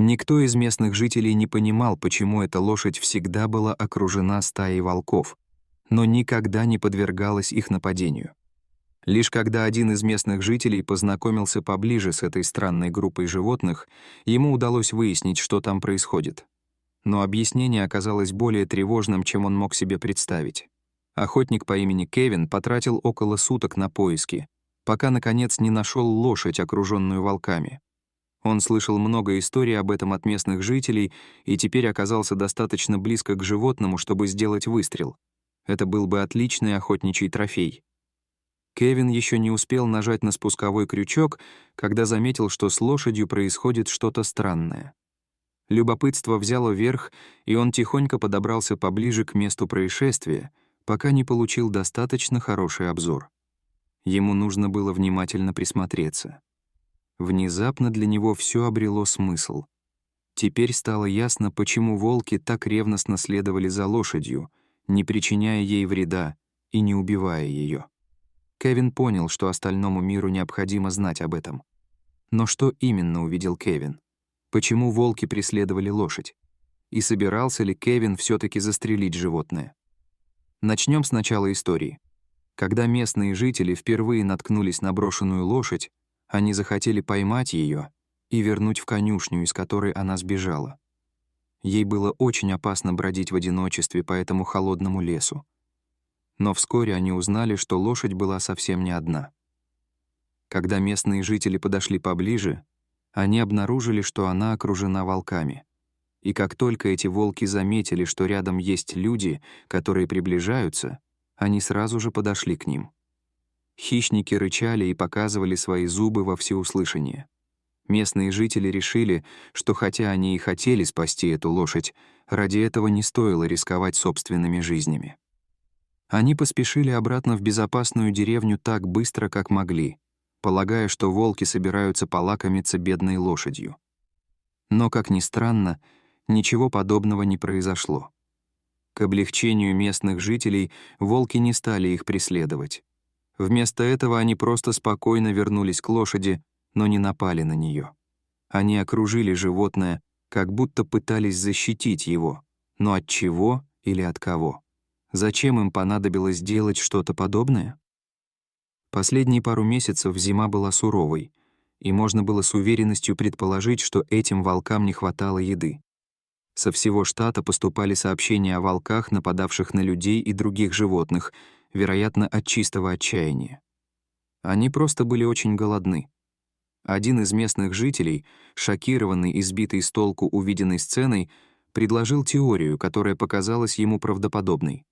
Никто из местных жителей не понимал, почему эта лошадь всегда была окружена стаей волков, но никогда не подвергалась их нападению. Лишь когда один из местных жителей познакомился поближе с этой странной группой животных, ему удалось выяснить, что там происходит. Но объяснение оказалось более тревожным, чем он мог себе представить. Охотник по имени Кевин потратил около суток на поиски, пока, наконец, не нашел лошадь, окруженную волками. Он слышал много историй об этом от местных жителей и теперь оказался достаточно близко к животному, чтобы сделать выстрел. Это был бы отличный охотничий трофей. Кевин еще не успел нажать на спусковой крючок, когда заметил, что с лошадью происходит что-то странное. Любопытство взяло верх, и он тихонько подобрался поближе к месту происшествия, пока не получил достаточно хороший обзор. Ему нужно было внимательно присмотреться. Внезапно для него все обрело смысл. Теперь стало ясно, почему волки так ревностно следовали за лошадью, не причиняя ей вреда и не убивая ее. Кевин понял, что остальному миру необходимо знать об этом. Но что именно увидел Кевин? Почему волки преследовали лошадь? И собирался ли Кевин все-таки застрелить животное? Начнем с начала истории. Когда местные жители впервые наткнулись на брошенную лошадь, они захотели поймать ее и вернуть в конюшню, из которой она сбежала. Ей было очень опасно бродить в одиночестве по этому холодному лесу. Но вскоре они узнали, что лошадь была совсем не одна. Когда местные жители подошли поближе, они обнаружили, что она окружена волками. И как только эти волки заметили, что рядом есть люди, которые приближаются, они сразу же подошли к ним. Хищники рычали и показывали свои зубы во всеуслышание. Местные жители решили, что хотя они и хотели спасти эту лошадь, ради этого не стоило рисковать собственными жизнями. Они поспешили обратно в безопасную деревню так быстро, как могли, полагая, что волки собираются полакомиться бедной лошадью. Но, как ни странно, ничего подобного не произошло. К облегчению местных жителей волки не стали их преследовать. Вместо этого они просто спокойно вернулись к лошади, но не напали на нее. Они окружили животное, как будто пытались защитить его. Но от чего или от кого? Зачем им понадобилось делать что-то подобное? Последние пару месяцев зима была суровой, и можно было с уверенностью предположить, что этим волкам не хватало еды. Со всего штата поступали сообщения о волках, нападавших на людей и других животных, вероятно, от чистого отчаяния. Они просто были очень голодны. Один из местных жителей, шокированный и сбитый с толку увиденной сценой, предложил теорию, которая показалась ему правдоподобной.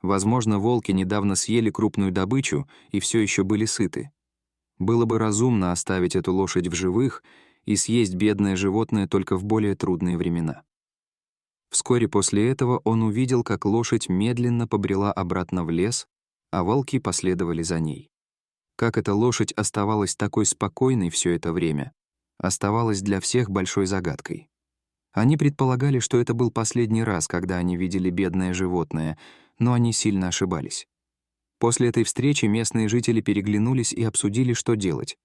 Возможно, волки недавно съели крупную добычу и все еще были сыты. Было бы разумно оставить эту лошадь в живых и съесть бедное животное только в более трудные времена. Вскоре после этого он увидел, как лошадь медленно побрела обратно в лес, а волки последовали за ней. Как эта лошадь оставалась такой спокойной все это время, оставалось для всех большой загадкой. Они предполагали, что это был последний раз, когда они видели бедное животное, но они сильно ошибались. После этой встречи местные жители переглянулись и обсудили, что делать.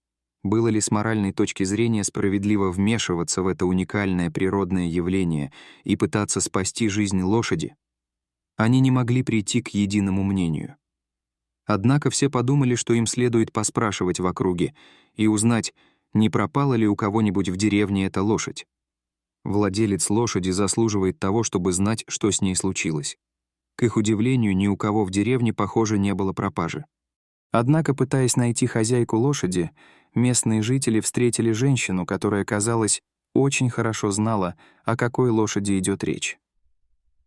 Было ли с моральной точки зрения справедливо вмешиваться в это уникальное природное явление и пытаться спасти жизнь лошади? Они не могли прийти к единому мнению. Однако все подумали, что им следует поспрашивать в округе и узнать, не пропала ли у кого-нибудь в деревне эта лошадь. Владелец лошади заслуживает того, чтобы знать, что с ней случилось. К их удивлению, ни у кого в деревне, похоже, не было пропажи. Однако, пытаясь найти хозяйку лошади, местные жители встретили женщину, которая, казалось, очень хорошо знала, о какой лошади идет речь.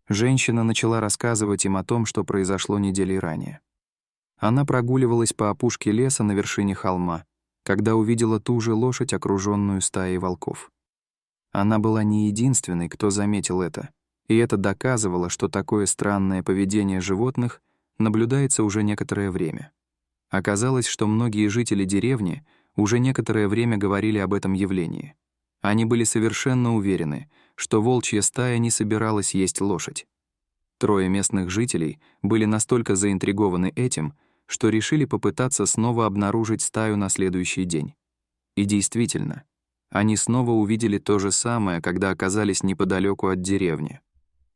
Женщина начала рассказывать им о том, что произошло недели ранее. Она прогуливалась по опушке леса на вершине холма, когда увидела ту же лошадь, окруженную стаей волков. Она была не единственной, кто заметил это, и это доказывало, что такое странное поведение животных наблюдается уже некоторое время. Оказалось, что многие жители деревни уже некоторое время говорили об этом явлении. Они были совершенно уверены, что волчья стая не собиралась есть лошадь. Трое местных жителей были настолько заинтригованы этим, что решили попытаться снова обнаружить стаю на следующий день. И действительно, Они снова увидели то же самое, когда оказались неподалеку от деревни.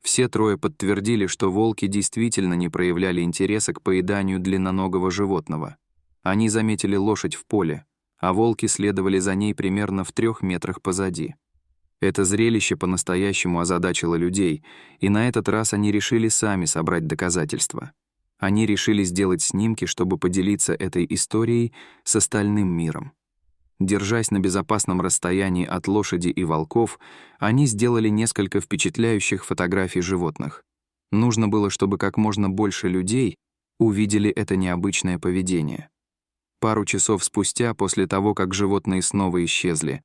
Все трое подтвердили, что волки действительно не проявляли интереса к поеданию длинноногого животного. Они заметили лошадь в поле, а волки следовали за ней примерно в 3 метрах позади. Это зрелище по-настоящему озадачило людей, и на этот раз они решили сами собрать доказательства. Они решили сделать снимки, чтобы поделиться этой историей с остальным миром. Держась на безопасном расстоянии от лошади и волков, они сделали несколько впечатляющих фотографий животных. Нужно было, чтобы как можно больше людей увидели это необычное поведение. Пару часов спустя, после того, как животные снова исчезли,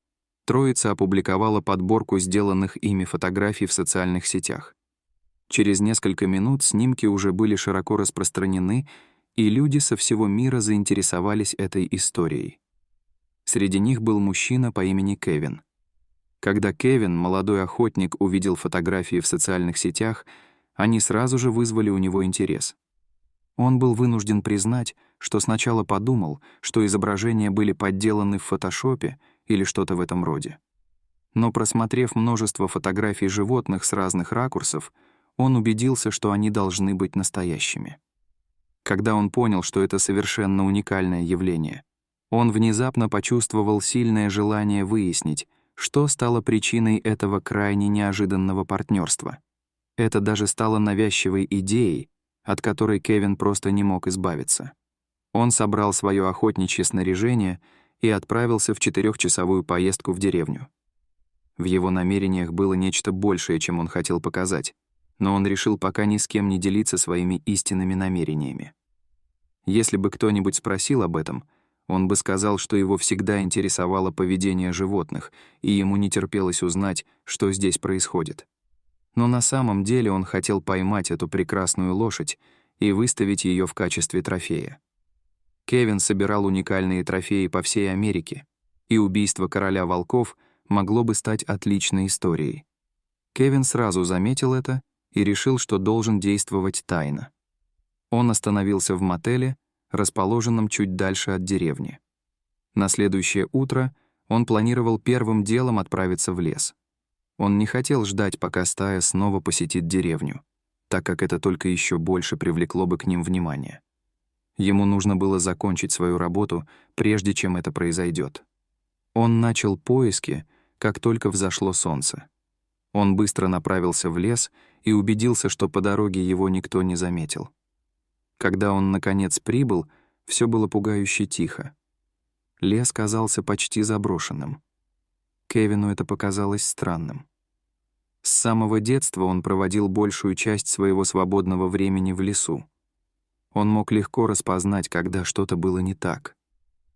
троица опубликовала подборку сделанных ими фотографий в социальных сетях. Через несколько минут снимки уже были широко распространены, и люди со всего мира заинтересовались этой историей. Среди них был мужчина по имени Кевин. Когда Кевин, молодой охотник, увидел фотографии в социальных сетях, они сразу же вызвали у него интерес. Он был вынужден признать, что сначала подумал, что изображения были подделаны в фотошопе или что-то в этом роде. Но просмотрев множество фотографий животных с разных ракурсов, он убедился, что они должны быть настоящими. Когда он понял, что это совершенно уникальное явление, он внезапно почувствовал сильное желание выяснить, что стало причиной этого крайне неожиданного партнерства. Это даже стало навязчивой идеей, от которой Кевин просто не мог избавиться. Он собрал свое охотничье снаряжение и отправился в 4-часовую поездку в деревню. В его намерениях было нечто большее, чем он хотел показать, но он решил пока ни с кем не делиться своими истинными намерениями. Если бы кто-нибудь спросил об этом, он бы сказал, что его всегда интересовало поведение животных, и ему не терпелось узнать, что здесь происходит. Но на самом деле он хотел поймать эту прекрасную лошадь и выставить ее в качестве трофея. Кевин собирал уникальные трофеи по всей Америке, и убийство короля волков могло бы стать отличной историей. Кевин сразу заметил это и решил, что должен действовать тайно. Он остановился в мотеле, расположенном чуть дальше от деревни. На следующее утро он планировал первым делом отправиться в лес. Он не хотел ждать, пока стая снова посетит деревню, так как это только еще больше привлекло бы к ним внимание. Ему нужно было закончить свою работу, прежде чем это произойдет. Он начал поиски, как только взошло солнце. Он быстро направился в лес и убедился, что по дороге его никто не заметил. Когда он, наконец, прибыл, все было пугающе тихо. Лес казался почти заброшенным. Кевину это показалось странным. С самого детства он проводил большую часть своего свободного времени в лесу. Он мог легко распознать, когда что-то было не так.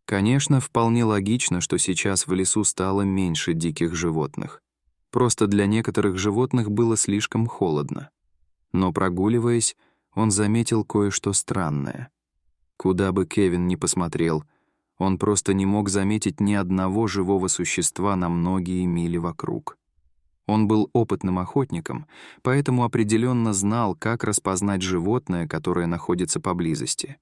Конечно, вполне логично, что сейчас в лесу стало меньше диких животных. Просто для некоторых животных было слишком холодно. Но прогуливаясь, он заметил кое-что странное. Куда бы Кевин ни посмотрел, он просто не мог заметить ни одного живого существа на многие мили вокруг. Он был опытным охотником, поэтому определенно знал, как распознать животное, которое находится поблизости.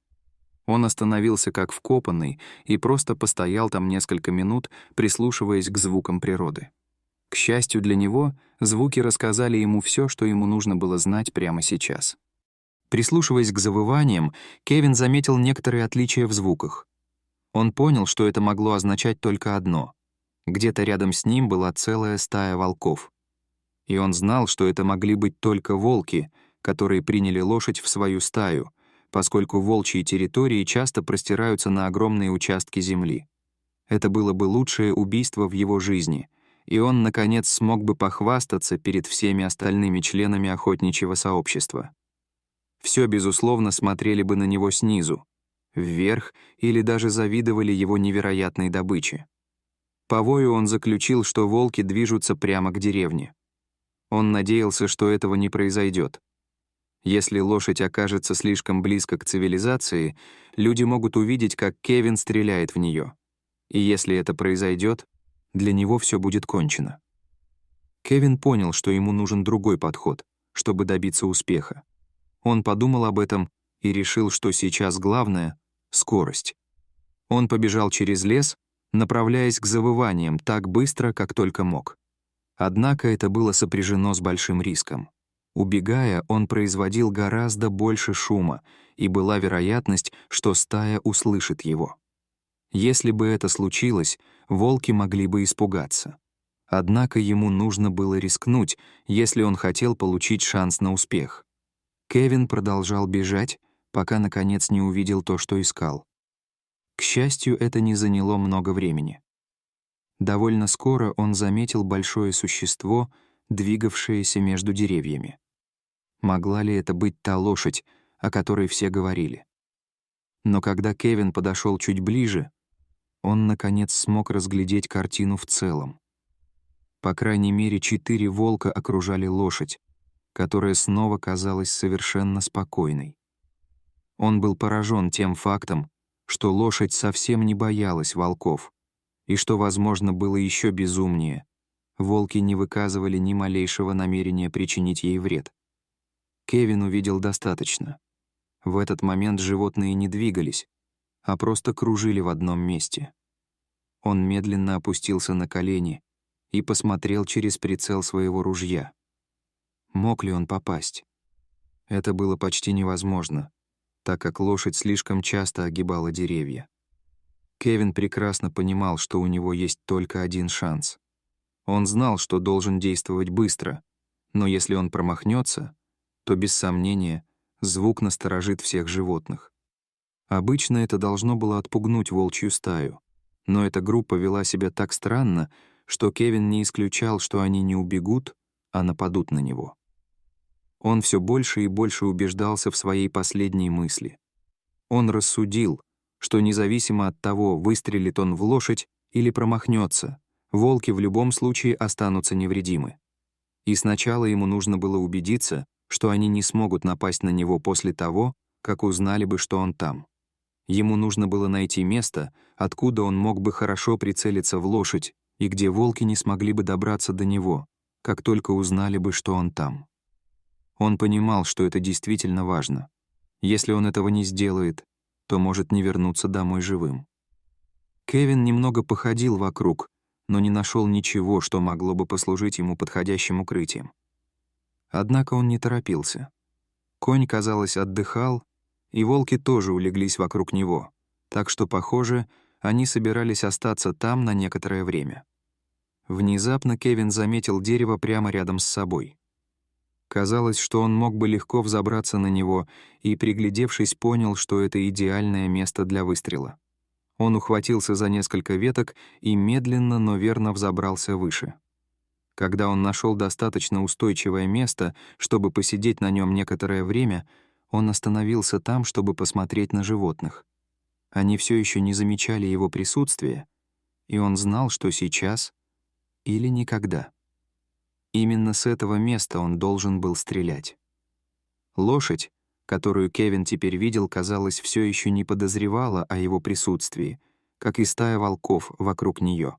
Он остановился как вкопанный и просто постоял там несколько минут, прислушиваясь к звукам природы. К счастью для него, звуки рассказали ему все, что ему нужно было знать прямо сейчас. Прислушиваясь к завываниям, Кевин заметил некоторые отличия в звуках. Он понял, что это могло означать только одно. Где-то рядом с ним была целая стая волков. И он знал, что это могли быть только волки, которые приняли лошадь в свою стаю, поскольку волчьи территории часто простираются на огромные участки земли. Это было бы лучшее убийство в его жизни, и он, наконец, смог бы похвастаться перед всеми остальными членами охотничьего сообщества. Все, безусловно, смотрели бы на него снизу, вверх или даже завидовали его невероятной добыче. По вою он заключил, что волки движутся прямо к деревне. Он надеялся, что этого не произойдет. Если лошадь окажется слишком близко к цивилизации, люди могут увидеть, как Кевин стреляет в нее. И если это произойдет, для него все будет кончено. Кевин понял, что ему нужен другой подход, чтобы добиться успеха. Он подумал об этом и решил, что сейчас главное — скорость. Он побежал через лес, направляясь к завываниям так быстро, как только мог. Однако это было сопряжено с большим риском. Убегая, он производил гораздо больше шума, и была вероятность, что стая услышит его. Если бы это случилось, волки могли бы испугаться. Однако ему нужно было рискнуть, если он хотел получить шанс на успех. Кевин продолжал бежать, пока наконец не увидел то, что искал. К счастью, это не заняло много времени. Довольно скоро он заметил большое существо, двигавшееся между деревьями. Могла ли это быть та лошадь, о которой все говорили? Но когда Кевин подошел чуть ближе, он, наконец, смог разглядеть картину в целом. По крайней мере, 4 волка окружали лошадь, которая снова казалась совершенно спокойной. Он был поражен тем фактом, что лошадь совсем не боялась волков, и что, возможно, было еще безумнее, волки не выказывали ни малейшего намерения причинить ей вред. Кевин увидел достаточно. В этот момент животные не двигались, а просто кружили в одном месте. Он медленно опустился на колени и посмотрел через прицел своего ружья. Мог ли он попасть? Это было почти невозможно, так как лошадь слишком часто огибала деревья. Кевин прекрасно понимал, что у него есть только один шанс. Он знал, что должен действовать быстро, но если он промахнется, то, без сомнения, звук насторожит всех животных. Обычно это должно было отпугнуть волчью стаю, но эта группа вела себя так странно, что Кевин не исключал, что они не убегут, а нападут на него. Он все больше и больше убеждался в своей последней мысли. Он рассудил, что независимо от того, выстрелит он в лошадь или промахнется, волки в любом случае останутся невредимы. И сначала ему нужно было убедиться, что они не смогут напасть на него после того, как узнали бы, что он там. Ему нужно было найти место, откуда он мог бы хорошо прицелиться в лошадь и где волки не смогли бы добраться до него, как только узнали бы, что он там. Он понимал, что это действительно важно. Если он этого не сделает, то может не вернуться домой живым. Кевин немного походил вокруг, но не нашел ничего, что могло бы послужить ему подходящим укрытием. Однако он не торопился. Конь, казалось, отдыхал, и волки тоже улеглись вокруг него, так что, похоже, они собирались остаться там на некоторое время. Внезапно Кевин заметил дерево прямо рядом с собой. Казалось, что он мог бы легко взобраться на него, и, приглядевшись, понял, что это идеальное место для выстрела. Он ухватился за несколько веток и медленно, но верно взобрался выше. Когда он нашел достаточно устойчивое место, чтобы посидеть на нем некоторое время, он остановился там, чтобы посмотреть на животных. Они все еще не замечали его присутствия, и он знал, что сейчас или никогда. Именно с этого места он должен был стрелять. Лошадь, которую Кевин теперь видел, казалось, все еще не подозревала о его присутствии, как и стая волков вокруг нее.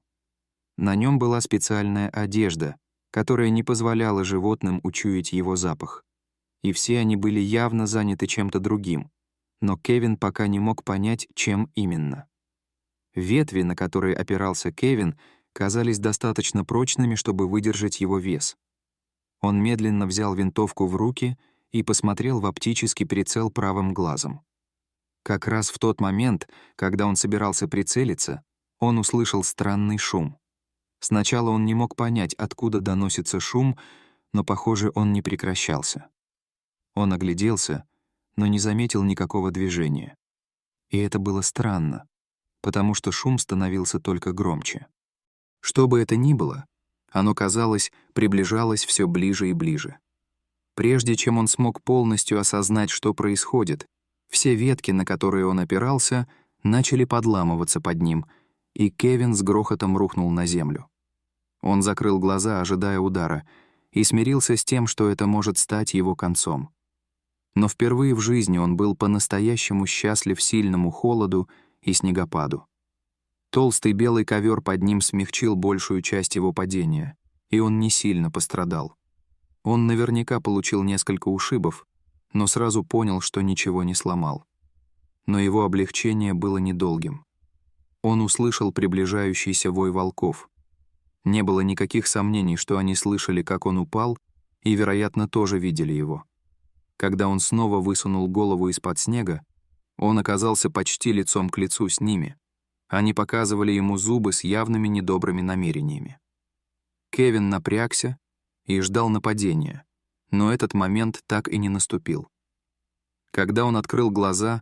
На нем была специальная одежда, которая не позволяла животным учуять его запах. И все они были явно заняты чем-то другим, но Кевин пока не мог понять, чем именно. Ветви, на которые опирался Кевин, казались достаточно прочными, чтобы выдержать его вес. Он медленно взял винтовку в руки и посмотрел в оптический прицел правым глазом. Как раз в тот момент, когда он собирался прицелиться, он услышал странный шум. Сначала он не мог понять, откуда доносится шум, но, похоже, он не прекращался. Он огляделся, но не заметил никакого движения. И это было странно, потому что шум становился только громче. Что бы это ни было, оно, казалось, приближалось все ближе и ближе. Прежде чем он смог полностью осознать, что происходит, все ветки, на которые он опирался, начали подламываться под ним, и Кевин с грохотом рухнул на землю. Он закрыл глаза, ожидая удара, и смирился с тем, что это может стать его концом. Но впервые в жизни он был по-настоящему счастлив сильному холоду и снегопаду. Толстый белый ковер под ним смягчил большую часть его падения, и он не сильно пострадал. Он наверняка получил несколько ушибов, но сразу понял, что ничего не сломал. Но его облегчение было недолгим. он услышал приближающийся вой волков. Не было никаких сомнений, что они слышали, как он упал, и, вероятно, тоже видели его. Когда он снова высунул голову из-под снега, он оказался почти лицом к лицу с ними. Они показывали ему зубы с явными недобрыми намерениями. Кевин напрягся и ждал нападения, но этот момент так и не наступил. Когда он открыл глаза,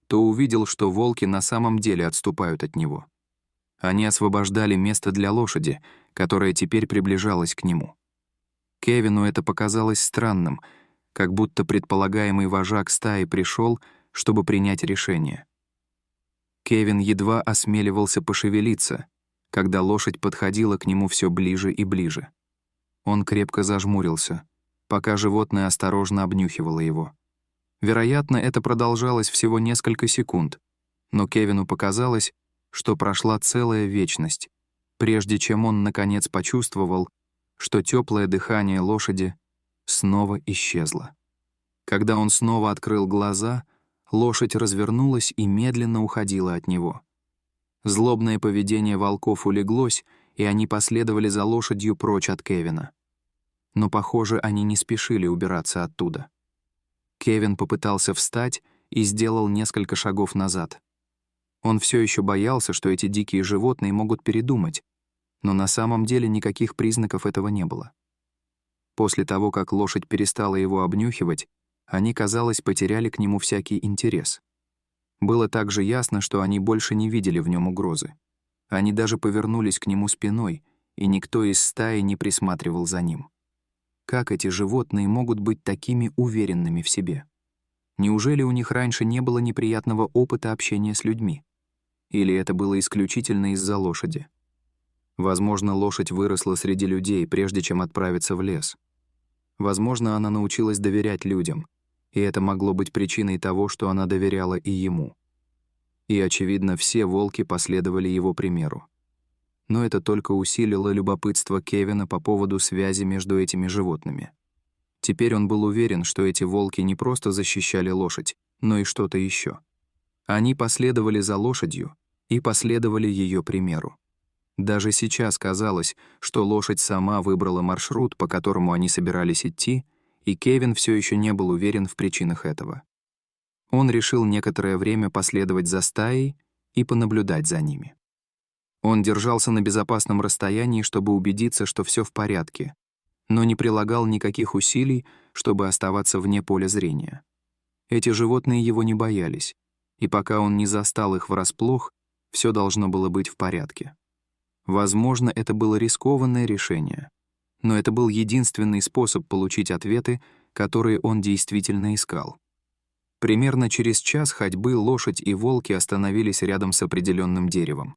то увидел, что волки на самом деле отступают от него. Они освобождали место для лошади, которая теперь приближалась к нему. Кевину это показалось странным, как будто предполагаемый вожак стаи пришел, чтобы принять решение. Кевин едва осмеливался пошевелиться, когда лошадь подходила к нему все ближе и ближе. Он крепко зажмурился, пока животное осторожно обнюхивало его. Вероятно, это продолжалось всего несколько секунд, но Кевину показалось, что прошла целая вечность, прежде чем он, наконец, почувствовал, что теплое дыхание лошади снова исчезло. Когда он снова открыл глаза, лошадь развернулась и медленно уходила от него. Злобное поведение волков улеглось, и они последовали за лошадью прочь от Кевина. Но, похоже, они не спешили убираться оттуда. Кевин попытался встать и сделал несколько шагов назад. Он все еще боялся, что эти дикие животные могут передумать, но на самом деле никаких признаков этого не было. После того, как лошадь перестала его обнюхивать, они, казалось, потеряли к нему всякий интерес. Было также ясно, что они больше не видели в нем угрозы. Они даже повернулись к нему спиной, и никто из стаи не присматривал за ним. Как эти животные могут быть такими уверенными в себе? Неужели у них раньше не было неприятного опыта общения с людьми? Или это было исключительно из-за лошади? Возможно, лошадь выросла среди людей, прежде чем отправиться в лес. Возможно, она научилась доверять людям, и это могло быть причиной того, что она доверяла и ему. И, очевидно, все волки последовали его примеру. Но это только усилило любопытство Кевина по поводу связи между этими животными. Теперь он был уверен, что эти волки не просто защищали лошадь, но и что-то еще. Они последовали за лошадью и последовали ее примеру. Даже сейчас казалось, что лошадь сама выбрала маршрут, по которому они собирались идти, и Кевин все еще не был уверен в причинах этого. Он решил некоторое время последовать за стаей и понаблюдать за ними. Он держался на безопасном расстоянии, чтобы убедиться, что все в порядке, но не прилагал никаких усилий, чтобы оставаться вне поля зрения. Эти животные его не боялись, и пока он не застал их врасплох, все должно было быть в порядке. Возможно, это было рискованное решение, но это был единственный способ получить ответы, которые он действительно искал. Примерно через час ходьбы лошадь и волки остановились рядом с определенным деревом.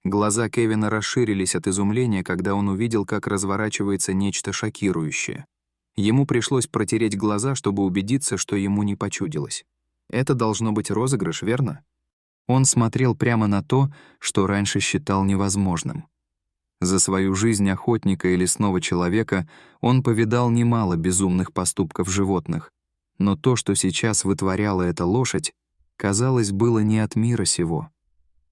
Глаза Кевина расширились от изумления, когда он увидел, как разворачивается нечто шокирующее. Ему пришлось протереть глаза, чтобы убедиться, что ему не почудилось. Это должно быть розыгрыш, верно? Он смотрел прямо на то, что раньше считал невозможным. За свою жизнь охотника и лесного человека он повидал немало безумных поступков животных, но то, что сейчас вытворяла эта лошадь, казалось, было не от мира сего.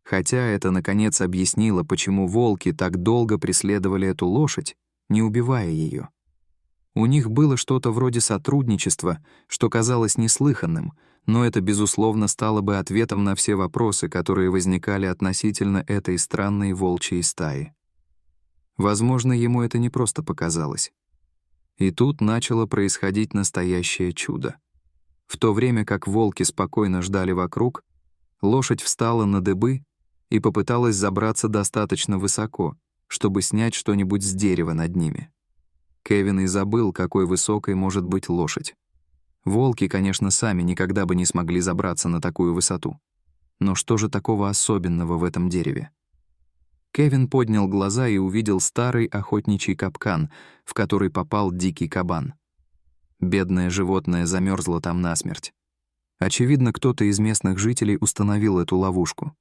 Хотя это, наконец, объяснило, почему волки так долго преследовали эту лошадь, не убивая ее. У них было что-то вроде сотрудничества, что казалось неслыханным, но это, безусловно, стало бы ответом на все вопросы, которые возникали относительно этой странной волчьей стаи. Возможно, ему это не просто показалось. И тут начало происходить настоящее чудо. В то время как волки спокойно ждали вокруг, лошадь встала на дыбы и попыталась забраться достаточно высоко, чтобы снять что-нибудь с дерева над ними. Кевин и забыл, какой высокой может быть лошадь. Волки, конечно, сами никогда бы не смогли забраться на такую высоту. Но что же такого особенного в этом дереве? Кевин поднял глаза и увидел старый охотничий капкан, в который попал дикий кабан. Бедное животное замерзло там насмерть. Очевидно, кто-то из местных жителей установил эту ловушку.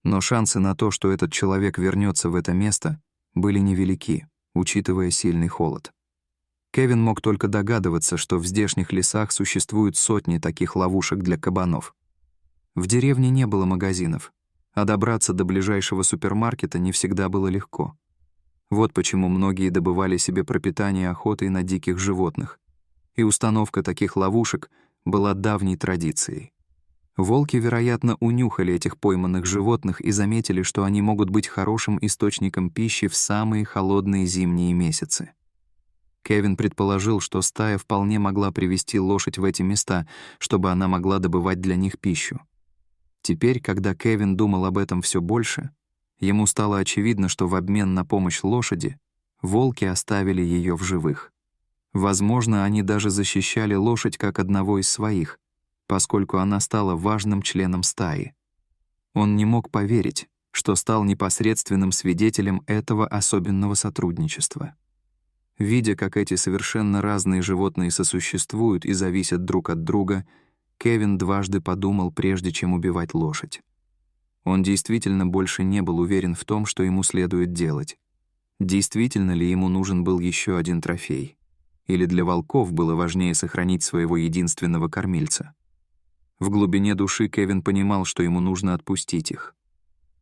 Но шансы на то, что этот человек вернется в это место, были невелики, учитывая сильный холод. Кевин мог только догадываться, что в здешних лесах существуют сотни таких ловушек для кабанов. В деревне не было магазинов, а добраться до ближайшего супермаркета не всегда было легко. Вот почему многие добывали себе пропитание охотой на диких животных, и установка таких ловушек была давней традицией. Волки, вероятно, унюхали этих пойманных животных и заметили, что они могут быть хорошим источником пищи в самые холодные зимние месяцы. Кевин предположил, что стая вполне могла привести лошадь в эти места, чтобы она могла добывать для них пищу. Теперь, когда Кевин думал об этом все больше, ему стало очевидно, что в обмен на помощь лошади волки оставили ее в живых. Возможно, они даже защищали лошадь как одного из своих, поскольку она стала важным членом стаи. Он не мог поверить, что стал непосредственным свидетелем этого особенного сотрудничества. Видя, как эти совершенно разные животные сосуществуют и зависят друг от друга, Кевин дважды подумал, прежде чем убивать лошадь. Он действительно больше не был уверен в том, что ему следует делать. Действительно ли ему нужен был еще один трофей? Или для волков было важнее сохранить своего единственного кормильца? В глубине души Кевин понимал, что ему нужно отпустить их.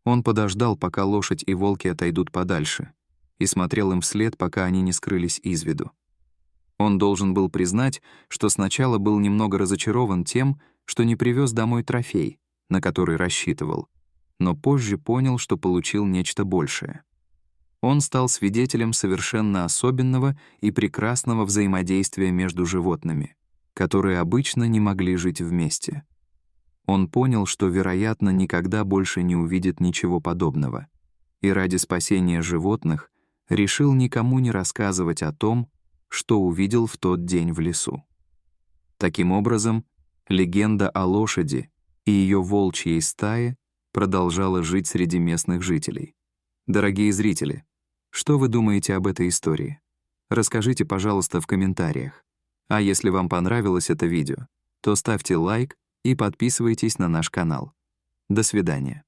Он подождал, пока лошадь и волки отойдут подальше, и смотрел им вслед, пока они не скрылись из виду. Он должен был признать, что сначала был немного разочарован тем, что не привез домой трофей, на который рассчитывал, но позже понял, что получил нечто большее. Он стал свидетелем совершенно особенного и прекрасного взаимодействия между животными, которые обычно не могли жить вместе. Он понял, что, вероятно, никогда больше не увидит ничего подобного, и ради спасения животных решил никому не рассказывать о том, что увидел в тот день в лесу. Таким образом, легенда о лошади и ее волчьей стае продолжала жить среди местных жителей. Дорогие зрители, что вы думаете об этой истории? Расскажите, пожалуйста, в комментариях. А если вам понравилось это видео, то ставьте лайк и подписывайтесь на наш канал. До свидания.